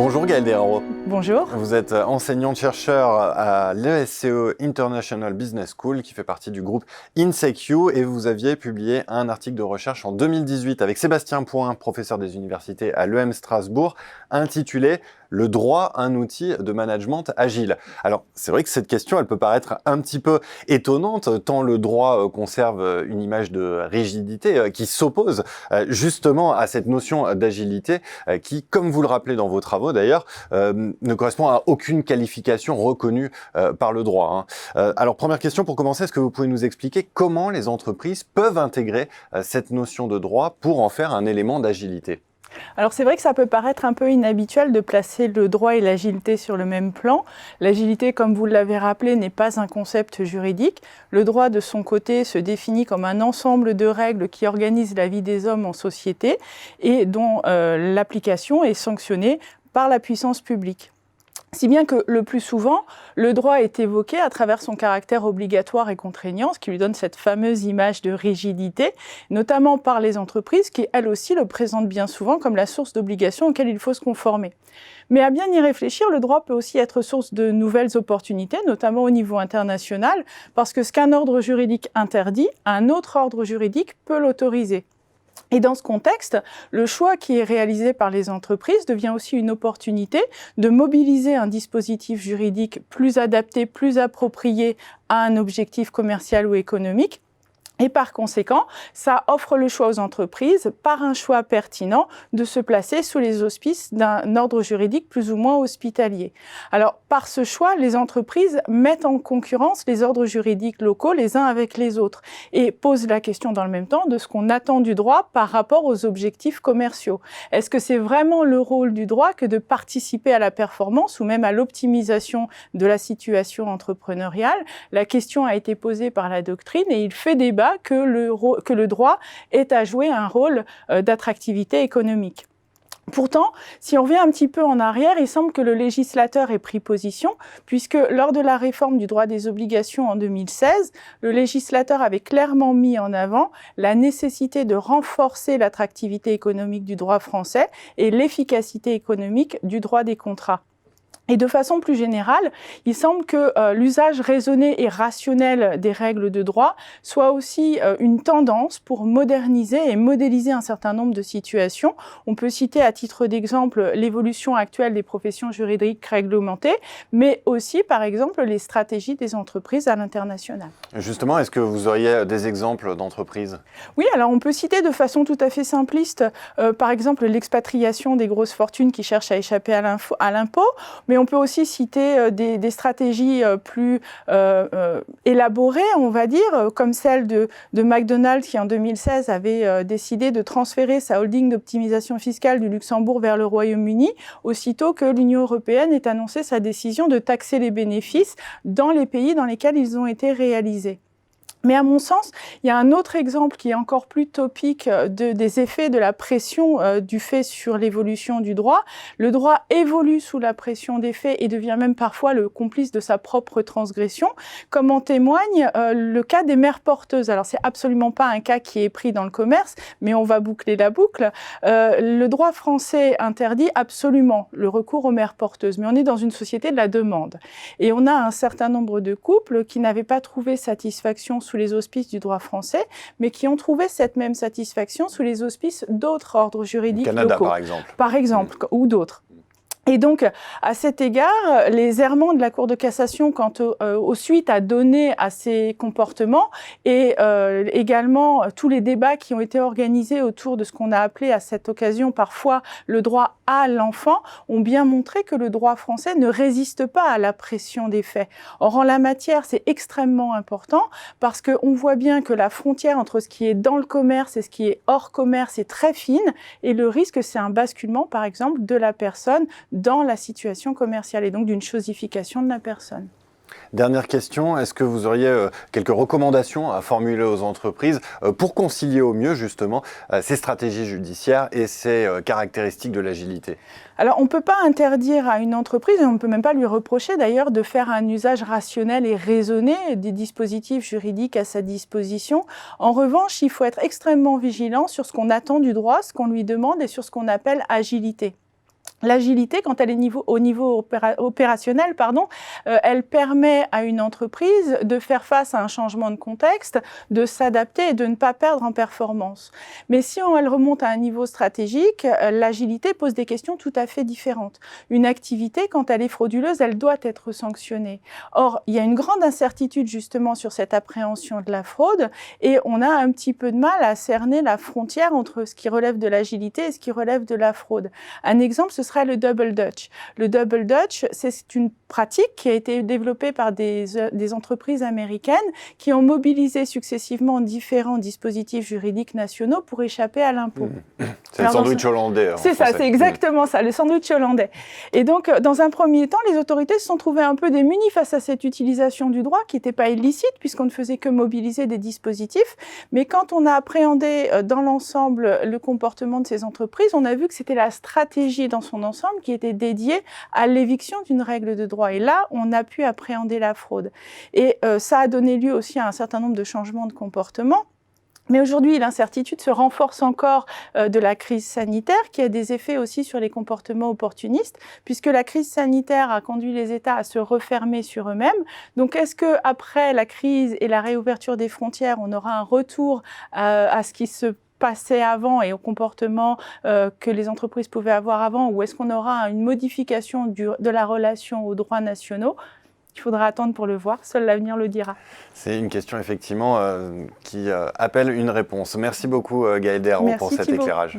Bonjour Gaëlle Desrareaux. Bonjour. Vous êtes enseignante-chercheur à l'ESCE International Business School qui fait partie du groupe INSECU et vous aviez publié un article de recherche en 2018 avec Sébastien Point, professeur des universités à l'EM Strasbourg, intitulé « Le droit, un outil de management agile ». Alors c'est vrai que cette question elle peut paraître un petit peu étonnante tant le droit conserve une image de rigidité qui s'oppose justement à cette notion d'agilité qui, comme vous le rappelez dans vos travaux d'ailleurs, ne correspond à aucune qualification reconnue par le droit. Alors première question pour commencer, est-ce que vous pouvez nous expliquer comment les entreprises peuvent intégrer cette notion de droit pour en faire un élément d'agilité ? Alors c'est vrai que ça peut paraître un peu inhabituel de placer le droit et l'agilité sur le même plan. L'agilité, comme vous l'avez rappelé, n'est pas un concept juridique. Le droit, de son côté, se définit comme un ensemble de règles qui organisent la vie des hommes en société et dont l'application est sanctionnée par la puissance publique. Si bien que le plus souvent, le droit est évoqué à travers son caractère obligatoire et contraignant, ce qui lui donne cette fameuse image de rigidité, notamment par les entreprises qui, elles aussi, le présentent bien souvent comme la source d'obligations auxquelles il faut se conformer. Mais à bien y réfléchir, le droit peut aussi être source de nouvelles opportunités, notamment au niveau international, parce que ce qu'un ordre juridique interdit, un autre ordre juridique peut l'autoriser. Et dans ce contexte, le choix qui est réalisé par les entreprises devient aussi une opportunité de mobiliser un dispositif juridique plus adapté, plus approprié à un objectif commercial ou économique. Et par conséquent, ça offre le choix aux entreprises, par un choix pertinent, de se placer sous les auspices d'un ordre juridique plus ou moins hospitalier. Alors, par ce choix, les entreprises mettent en concurrence les ordres juridiques locaux les uns avec les autres et posent la question dans le même temps de ce qu'on attend du droit par rapport aux objectifs commerciaux. Est-ce que c'est vraiment le rôle du droit que de participer à la performance ou même à l'optimisation de la situation entrepreneuriale ? La question a été posée par la doctrine et il fait débat que le droit ait à jouer un rôle d'attractivité économique. Pourtant, si on revient un petit peu en arrière, il semble que le législateur ait pris position, puisque lors de la réforme du droit des obligations en 2016, le législateur avait clairement mis en avant la nécessité de renforcer l'attractivité économique du droit français et l'efficacité économique du droit des contrats. Et de façon plus générale, il semble que l'usage raisonné et rationnel des règles de droit soit aussi une tendance pour moderniser et modéliser un certain nombre de situations. On peut citer à titre d'exemple l'évolution actuelle des professions juridiques réglementées, mais aussi par exemple les stratégies des entreprises à l'international. Justement, est-ce que vous auriez des exemples d'entreprises ? Oui, alors on peut citer de façon tout à fait simpliste, par exemple l'expatriation des grosses fortunes qui cherchent à échapper à l'impôt, mais on peut aussi citer des stratégies plus élaborées, on va dire, comme celle de McDonald's qui en 2016 avait décidé de transférer sa holding d'optimisation fiscale du Luxembourg vers le Royaume-Uni, aussitôt que l'Union européenne ait annoncé sa décision de taxer les bénéfices dans les pays dans lesquels ils ont été réalisés. Mais à mon sens, il y a un autre exemple qui est encore plus topique des effets de la pression du fait sur l'évolution du droit. Le droit évolue sous la pression des faits et devient même parfois le complice de sa propre transgression, comme en témoigne le cas des mères porteuses. Alors, c'est absolument pas un cas qui est pris dans le commerce, mais on va boucler la boucle. Le droit français interdit absolument le recours aux mères porteuses, mais on est dans une société de la demande. Et on a un certain nombre de couples qui n'avaient pas trouvé satisfaction sous les auspices du droit français, mais qui ont trouvé cette même satisfaction sous les auspices d'autres ordres juridiques Canada, locaux. Par exemple, ou d'autres. Et donc, à cet égard, les errements de la Cour de cassation quant aux suites à donner à ces comportements et également tous les débats qui ont été organisés autour de ce qu'on a appelé à cette occasion parfois le droit à l'enfant ont bien montré que le droit français ne résiste pas à la pression des faits. Or, en la matière, c'est extrêmement important parce qu'on voit bien que la frontière entre ce qui est dans le commerce et ce qui est hors commerce est très fine et le risque, c'est un basculement, par exemple, de la personne dans la situation commerciale et donc d'une chosification de la personne. Dernière question, est-ce que vous auriez quelques recommandations à formuler aux entreprises pour concilier au mieux justement ces stratégies judiciaires et ces caractéristiques de l'agilité ? Alors on ne peut pas interdire à une entreprise, et on ne peut même pas lui reprocher d'ailleurs de faire un usage rationnel et raisonné des dispositifs juridiques à sa disposition. En revanche, il faut être extrêmement vigilant sur ce qu'on attend du droit, ce qu'on lui demande et sur ce qu'on appelle agilité. L'agilité, quand elle est au niveau opérationnel, elle permet à une entreprise de faire face à un changement de contexte, de s'adapter et de ne pas perdre en performance. Mais si elle remonte à un niveau stratégique, l'agilité pose des questions tout à fait différentes. Une activité, quand elle est frauduleuse, elle doit être sanctionnée. Or, il y a une grande incertitude justement sur cette appréhension de la fraude et on a un petit peu de mal à cerner la frontière entre ce qui relève de l'agilité et ce qui relève de la fraude. Un exemple, ce serait le Double Dutch. Le Double Dutch, c'est une pratique qui a été développée par des entreprises américaines qui ont mobilisé successivement différents dispositifs juridiques nationaux pour échapper à l'impôt. C'est le sandwich hollandais. C'est ça, c'est exactement ça, le sandwich hollandais. Et donc, dans un premier temps, les autorités se sont trouvées un peu démunies face à cette utilisation du droit qui n'était pas illicite puisqu'on ne faisait que mobiliser des dispositifs. Mais quand on a appréhendé dans l'ensemble le comportement de ces entreprises, on a vu que c'était la stratégie dans son ensemble qui était dédiée à l'éviction d'une règle de droit. Et là, on a pu appréhender la fraude. Et ça a donné lieu aussi à un certain nombre de changements de comportement. Mais aujourd'hui, l'incertitude se renforce encore de la crise sanitaire qui a des effets aussi sur les comportements opportunistes, puisque la crise sanitaire a conduit les États à se refermer sur eux-mêmes. Donc, est-ce qu'après la crise et la réouverture des frontières, on aura un retour à ce qui se passait avant et au comportement que les entreprises pouvaient avoir avant, ou est-ce qu'on aura une modification de la relation aux droits nationaux ? Il faudra attendre pour le voir, seul l'avenir le dira. C'est une question effectivement qui appelle une réponse. Merci beaucoup Gaëlle Desharreaux pour cet éclairage.